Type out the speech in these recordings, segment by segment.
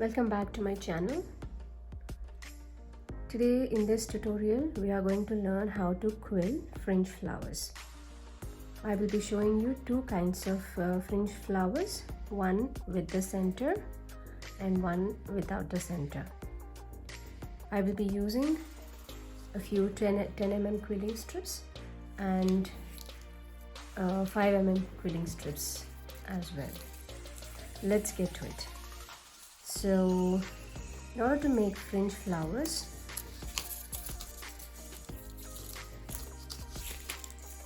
Welcome back to my channel. Today in this tutorial we are going to learn how to quill fringe flowers. I will be showing you two kinds of fringe flowers, one with the center and one without the center. I will be using a few 10 mm quilling strips and 5 mm quilling strips as well. Let's get to it. So in order to make fringe flowers,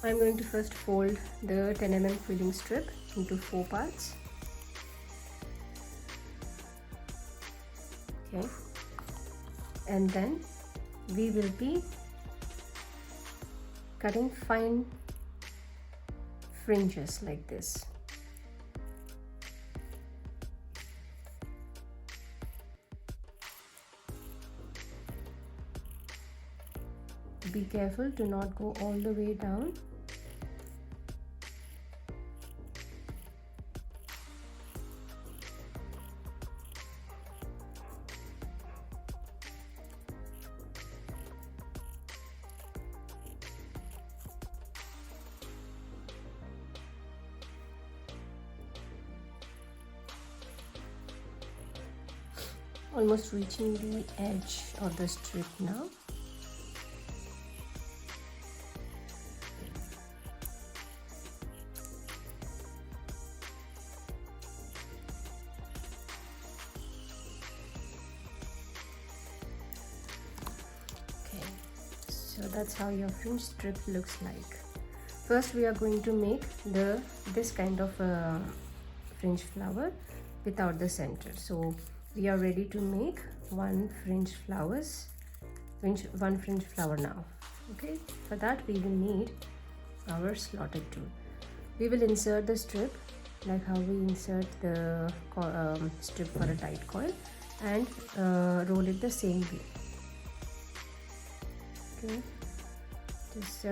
I'm going to first fold the 10 mm quilling strip into 4 parts. Okay, and then we will be cutting fine fringes like this. Be careful to not go all the way down. Almost reaching the edge of the strip now. So that's how your fringe strip looks like. First we are going to make this kind of fringe flower without the center. So we are ready to make one fringe flower now. Okay, for that we will need our slotted tool. We will insert the strip like how we insert the strip for a tight coil and roll it the same way. Okay, just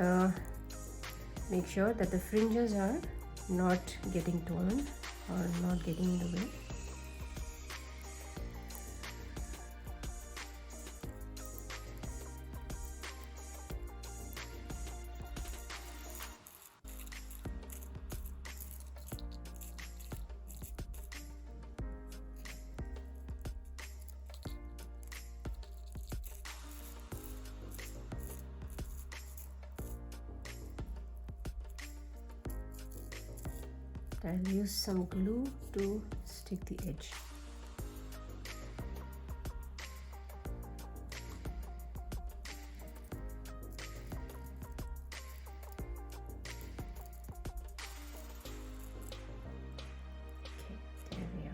make sure that the fringes are not getting torn or not getting in the way. I'll use some glue to stick the edge. Okay, there we are.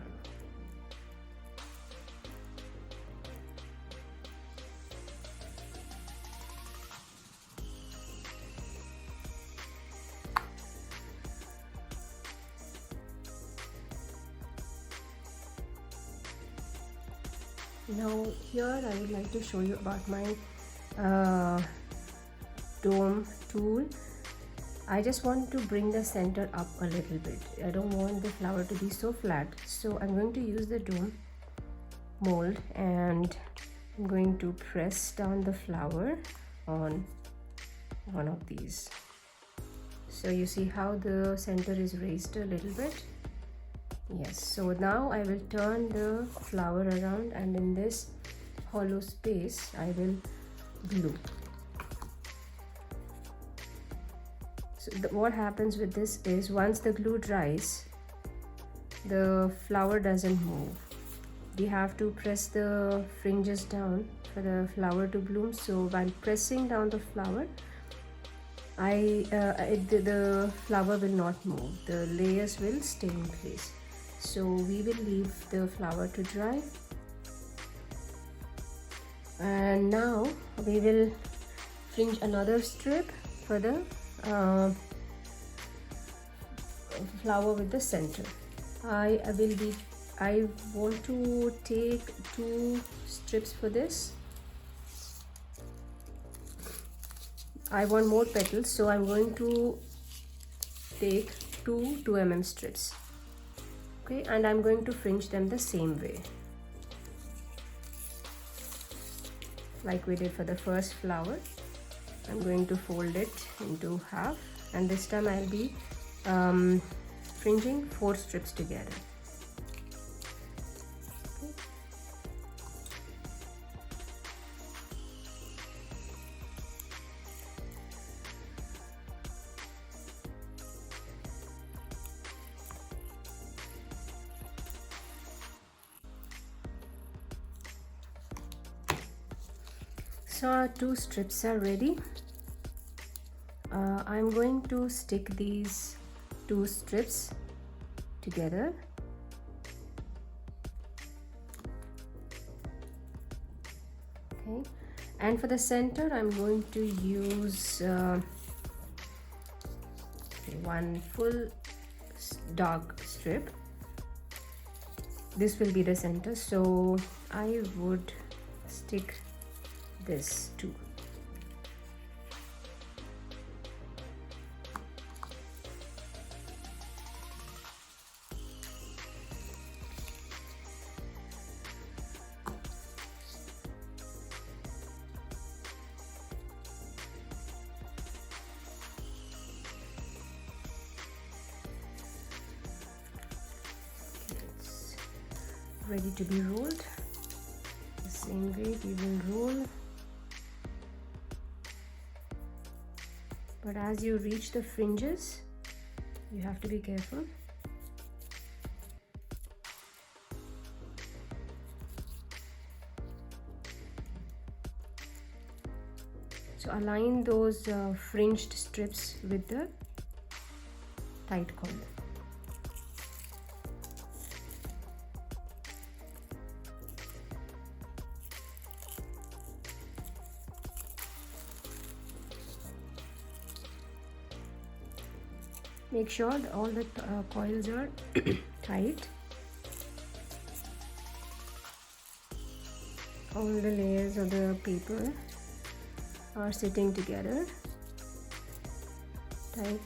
Now here I would like to show you about my dome tool. I just want to bring the center up a little bit. I don't want the flower to be so flat, so I'm going to use the dome mold and I'm going to press down the flower on one of these. So you see how the center is raised a little bit. Yes, so now I will turn the flower around and in this hollow space I will glue. So what happens with this is once the glue dries, the flower doesn't move. We have to press the fringes down for the flower to bloom. So while pressing down the flower, the flower will not move. The layers will stay in place. So we will leave the flower to dry, and now we will fringe another strip for the flower with the center. I want to take 2 strips for this. I want more petals, so I'm going to take 2 2 mm strips. Okay, and I'm going to fringe them the same way. like we did for the first flower. I'm going to fold it into half, and this time I'll be fringing 4 strips together. So our 2 strips are ready. I'm going to stick these 2 strips together. Okay, and for the center I'm going to use one full dark strip. This will be the center, so I would stick this too. It's ready to be rolled. The same way we will roll. But as you reach the fringes, you have to be careful. So align those fringed strips with the tight coil. Make sure that all the coils are tight. All the layers of the paper are sitting together tight.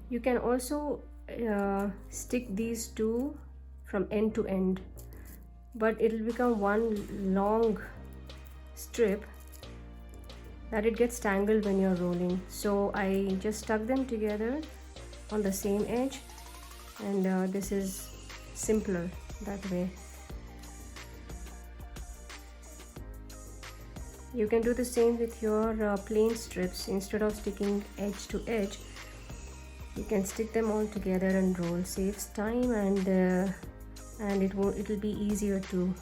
You can also stick these two from end to end, but it will become one long strip that it gets tangled when you're rolling. So I just stuck them together on the same edge, and this is simpler that way. You can do the same with your plain strips. Instead of sticking edge to edge, you can stick them all together and roll. Saves time, and it'll be easier too.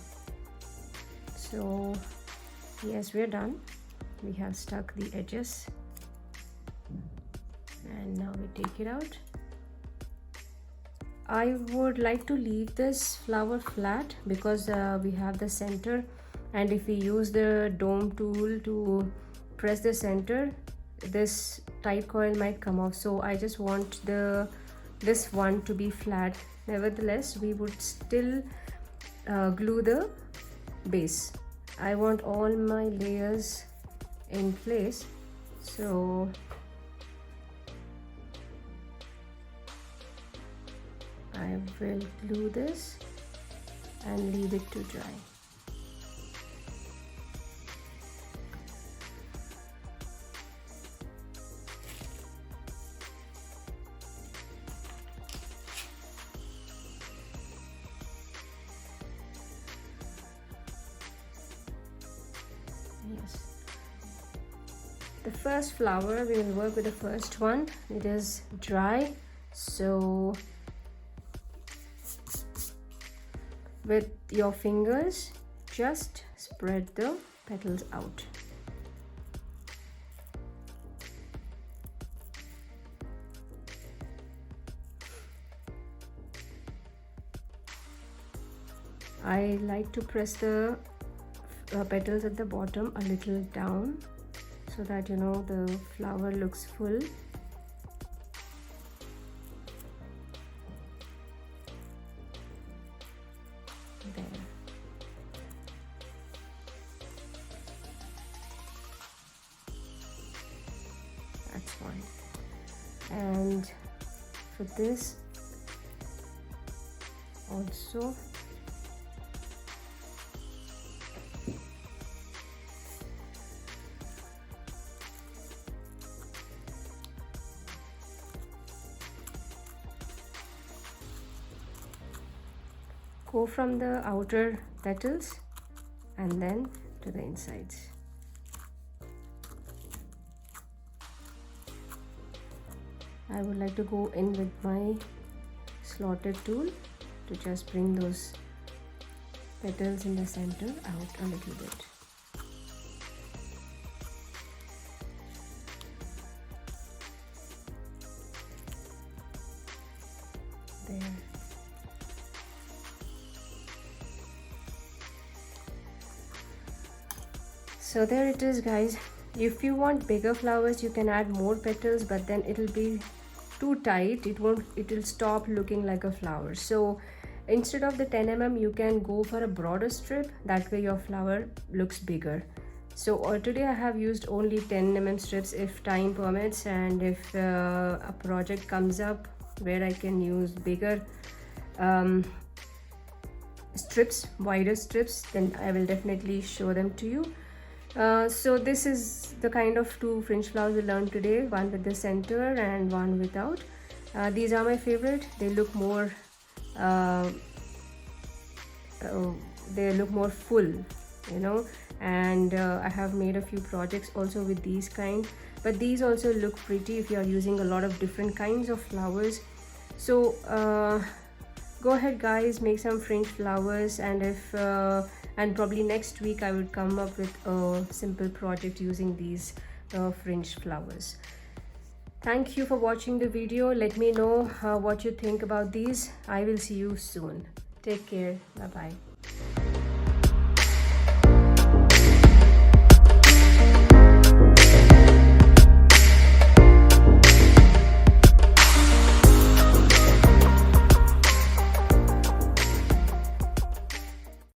So yes, we're done. We have stuck the edges, and now we take it out. I would like to leave this flower flat because we have the center, and if we use the dome tool to press the center, this tight coil might come off. So I just want this one to be flat. Nevertheless, we would still glue the base. I want all my layers in place, so I will glue this and leave it to dry. Yes. The first flower, we will work with the first one. It is dry, so with your fingers just spread the petals out. I like to press the petals at the bottom a little down so that the flower looks full. There. that's one. And for this also go from the outer petals and then to the insides. I would like to go in with my slotted tool to just bring those petals in the center out a little bit. There. So there it is, guys. If you want bigger flowers, you can add more petals, but then it'll be too tight. It'll stop looking like a flower. So instead of the 10 mm, you can go for a broader strip. That way your flower looks bigger. So today I have used only 10 mm strips if time permits, and if a project comes up where I can use bigger strips, wider strips, then I will definitely show them to you. So this is the kind of two fringe flowers we learned today, one with the center and one without. These are my favorite. They look more full, you know, and I have made a few projects also with these kind, but these also look pretty if you are using a lot of different kinds of flowers. So go ahead, guys, make some fringe flowers, and if and probably next week I would come up with a simple project using these fringe flowers. Thank you for watching the video. Let me know what you think about these. I will see you soon. Take care. Bye bye.